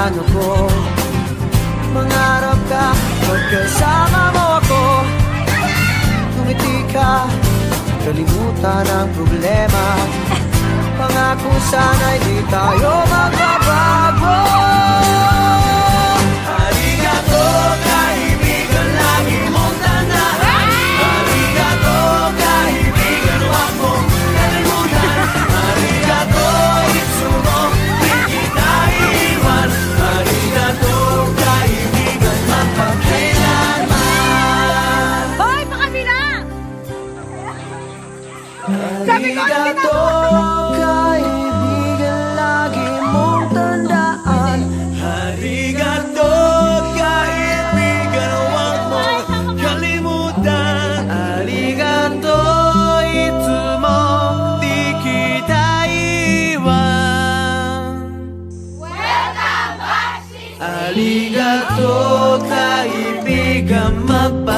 plano ko. Mangarap ka, pagkasama mo ako. Tumiti ka, kalimutan ang problema. Pangako sana'y di tayo magbabago. Arigato, kaibigan, lagi mong tandaan. Arigato, kaibigan, huwag mong kalimutan. Arigato, itsumo, di kita iwan. Arigato, kaibigan, magpakailanman. Hoy, pakabila! Sabi ko, Arigato, kaibigan, lagi mong tandaan. Arigato, kaibigan, huwag mong kalimutan. Arigato, itsumo, di kita iwan. Arigato, kaibigan, magpakailanman.